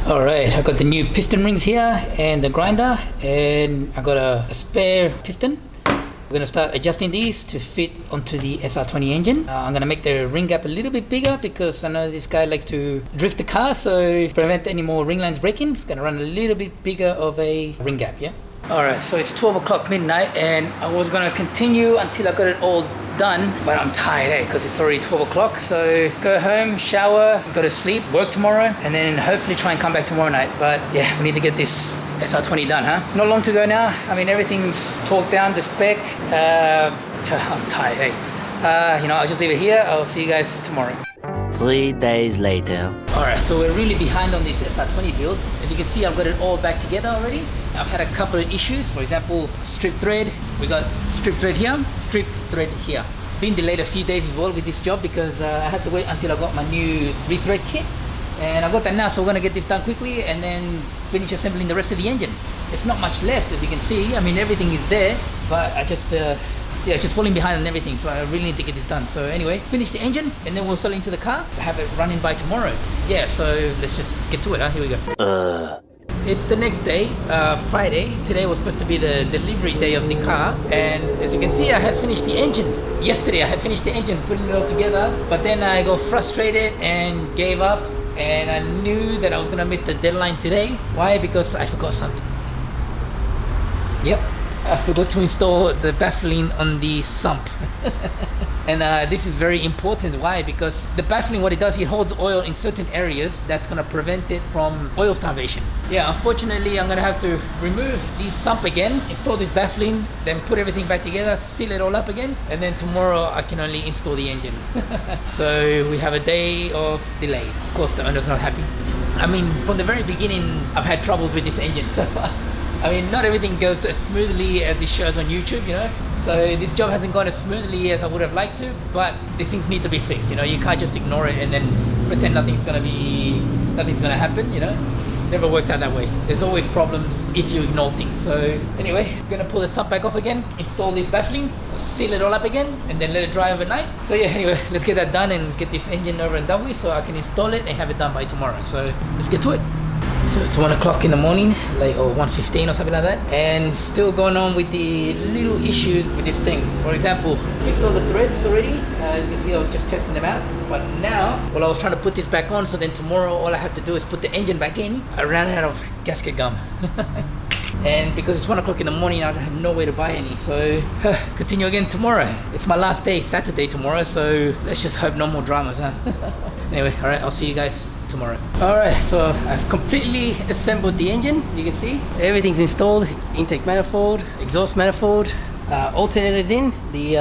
Alright, I got the new piston rings here and the grinder, and I got a spare piston. We're gonna start adjusting these to fit onto the SR20 engine. I'm gonna make the ring gap a little bit bigger because I know this guy likes to drift the car, so to prevent any more ring lines breaking, gonna run a little bit bigger of a ring gap, yeah? Alright, so it's 12 o'clock midnight and I was gonna continue until I got it all done, but I'm tired because it's already 12 o'clock. So go home, shower, go to sleep, work tomorrow, and then hopefully try and come back tomorrow night. But yeah, we need to get this SR20 done, huh? Not long to go now. I mean, everything's talked down to spec. I'm tired, hey. I'll just leave it here. I'll see you guys tomorrow. 3 days later. Alright, so we're really behind on this SR20 build. As you can see, I've got it all back together already. I've had a couple of issues. For example, strip thread. We got strip thread here, strip thread here. Been delayed a few days as well with this job because I had to wait until I got my new rethread kit. And I got that now, so we're gonna get this done quickly and then finish assembling the rest of the engine. It's not much left, as you can see. I mean, everything is there, but I just falling behind on everything, so I really need to get this done. So anyway, finish the engine and then we'll sell it into the car, have it running by tomorrow. Yeah, so let's just get to it, huh? Here we go. It's the next day, Friday. Today was supposed to be the delivery day of the car, and as you can see, I had finished the engine. Yesterday I had finished the engine, putting it all together, but then I got frustrated and gave up, and I knew that I was gonna miss the deadline today. Why? Because I forgot something. Yep, I forgot to install the baffling on the sump. And this is very important. Why? Because the baffling, what it does, it holds oil in certain areas that's gonna prevent it from oil starvation. Yeah, unfortunately, I'm gonna have to remove the sump again, install this baffling, then put everything back together, seal it all up again, and then tomorrow I can only install the engine. So we have a day of delay. Of course, the owner's not happy. I mean, from the very beginning, I've had troubles with this engine so far. I mean, not everything goes as smoothly as it shows on YouTube, you know? So this job hasn't gone as smoothly as I would have liked to, but these things need to be fixed, you know? You can't just ignore it and then pretend nothing's gonna happen, you know? Never works out that way. There's always problems if you ignore things. So anyway, I'm gonna pull the sump back off again, install this baffling, seal it all up again, and then let it dry overnight. So yeah, anyway, let's get that done and get this engine over and done with so I can install it and have it done by tomorrow. So let's get to it. So it's 1 o'clock in the morning, like, or 1:15 or something like that, and still going on with the little issues with this thing. For example, fixed all the threads already. As you can see, I was just testing them out. But now, I was trying to put this back on, so then tomorrow all I have to do is put the engine back in. I ran out of gasket gum. And because it's 1 o'clock in the morning, I have no way to buy any. So continue again tomorrow. It's my last day, Saturday tomorrow, so let's just hope no more dramas, huh? Anyway, alright, I'll see you guys tomorrow. Alright, so I've completely assembled the engine. As you can see, everything's installed. Intake manifold, exhaust manifold, alternators in, the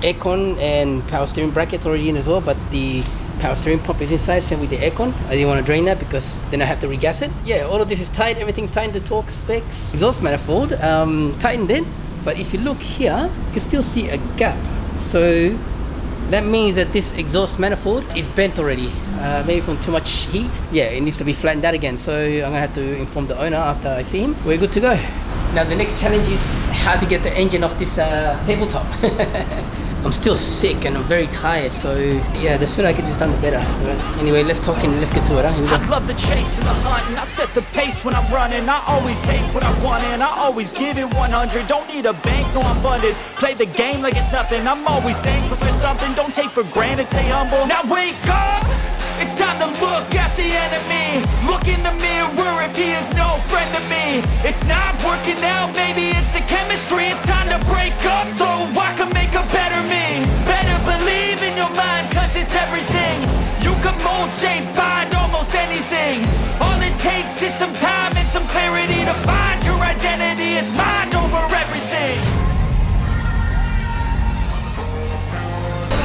aircon and power steering brackets already in as well, but the power steering pump is inside, same with the aircon. I didn't want to drain that because then I have to regas it. Yeah, all of this is tight, everything's tight, the torque specs. Exhaust manifold, tightened it, but if you look here, you can still see a gap. So that means that this exhaust manifold is bent already, maybe from too much heat. Yeah, it needs to be flattened out again. So I'm gonna have to inform the owner after I see him. We're good to go. Now the next challenge is how to get the engine off this tabletop. I'm still sick and I'm very tired, so yeah, the sooner I get this done, the better. But anyway, let's talk and let's get to it, huh? Here we go. I love the chase and the hunt, and I set the pace when I'm running. I always take what I want and I always give it 100. Don't need a bank, no, I'm funded. Play the game like it's nothing. I'm always thankful for something. Don't take for granted, stay humble. Now wake up! It's time to look at the enemy. Look in the mirror if he is no friend to me. It's not working out, maybe it's the chemistry. It's time to break up so I can make a better me. Better believe in your mind, cause it's everything. You can mold, shape, find almost anything. All it takes is some time and some clarity to find your identity. It's mind over everything.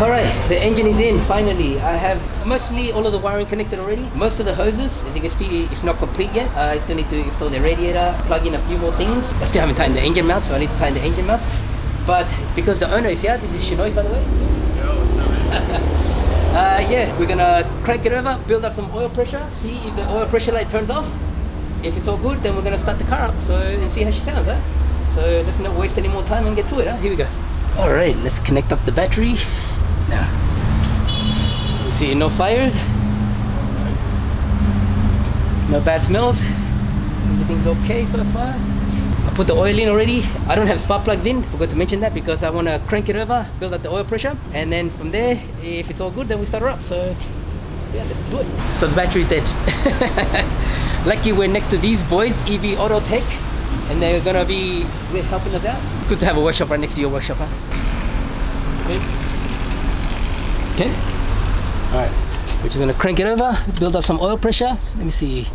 Alright, the engine is in finally. I have mostly all of the wiring connected already. Most of the hoses, as you can see, it's not complete yet. I still need to install the radiator, plug in a few more things. I still haven't tightened the engine mounts, so I need to tighten the engine mounts. But because the owner is here, this is Shinoi's, by the way. Yo, what's up, man? Yeah, we're gonna crank it over, build up some oil pressure, see if the oil pressure light turns off. If it's all good, then we're gonna start the car up and see how she sounds, huh? So let's not waste any more time and get to it, huh? Here we go. Alright, let's connect up the battery. Now, you see no fires, No bad smells. Everything's okay so far. I put the oil in already. I don't have spark plugs in, forgot to mention that, because I want to crank it over, build up the oil pressure, and then from there, if it's all good, then we start her up. So yeah, let's do it. So the battery's dead. Lucky we're next to these boys, EV Auto Tech, and they're gonna be helping us out. Good to have a workshop right next to your workshop, huh? Okay. Okay. All right. We're just gonna crank it over, build up some oil pressure. Let me see.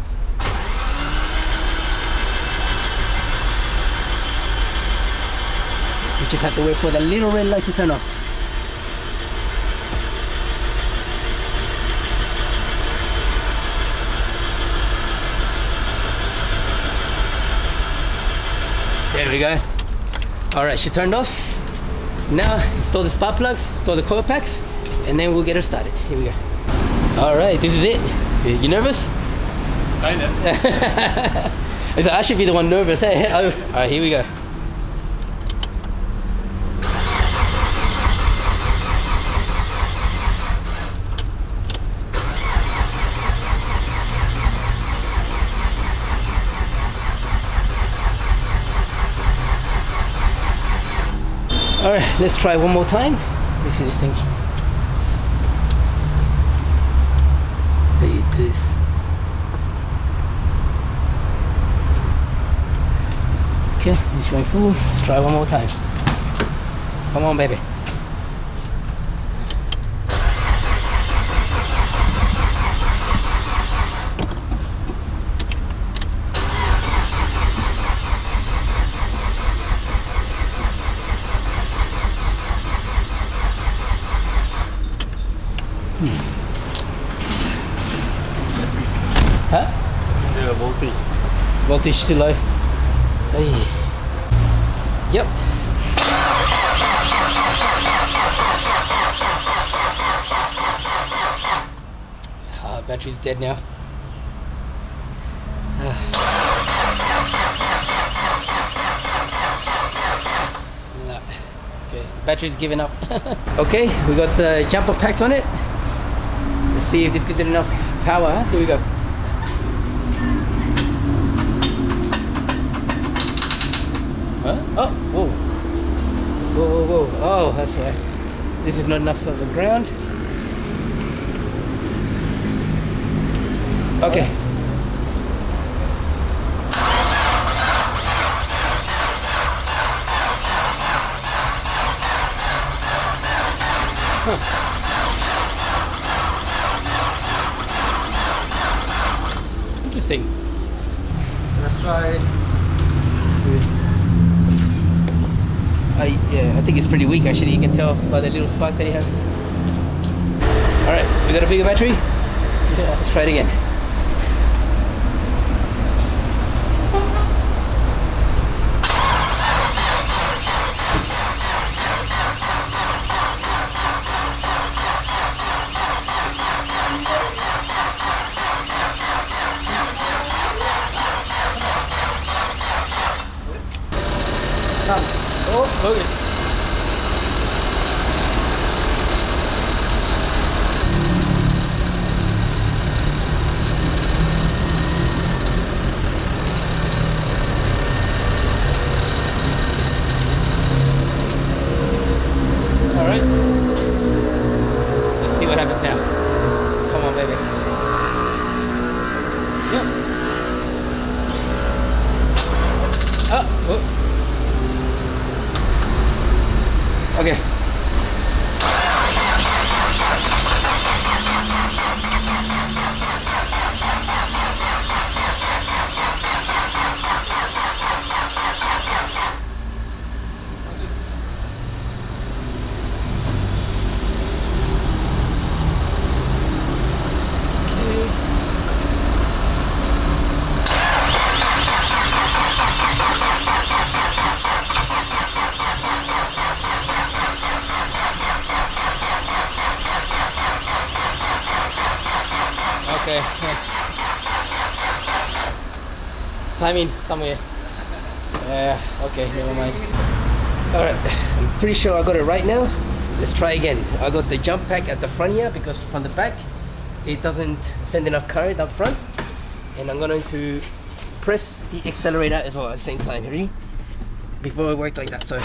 We just have to wait for the little red light to turn off. There we go. All right, she turned off. Now install the spark plugs, install the coil packs, and then we'll get her started. Here we go. All right, this is it. You nervous? Kinda. I should be the one nervous. Hey, all right, here we go. All right, let's try one more time. Let me see this thing. This. Okay, it's showing full. Let's try one more time. Come on, baby. Huh? Yeah, voltage. Voltage too low. Hey. Yep. Battery's dead now. No. Okay, battery's giving up. Okay, we got the jumper packs on it. Let's see if this gives it enough power. Huh? Here we go. Huh? Oh, whoa. Whoa, whoa, whoa. Oh, that's right. This is not enough of the ground. Okay. Huh. Interesting. Let's try. Yeah, I think it's pretty weak actually. You can tell by the little spark that you have. All right, we got a bigger battery. Yeah. Let's try it again. Oh, okay. All right. Let's see what happens now. Come on, baby. Yep. Oh. Okay. Okay. Timing somewhere. Okay, never mind. Alright, I'm pretty sure I got it right now. Let's try again. I got the jump pack at the front here because from the back it doesn't send enough current up front. and I'm going to press the accelerator as well at the same time. Ready? Before I work like that. So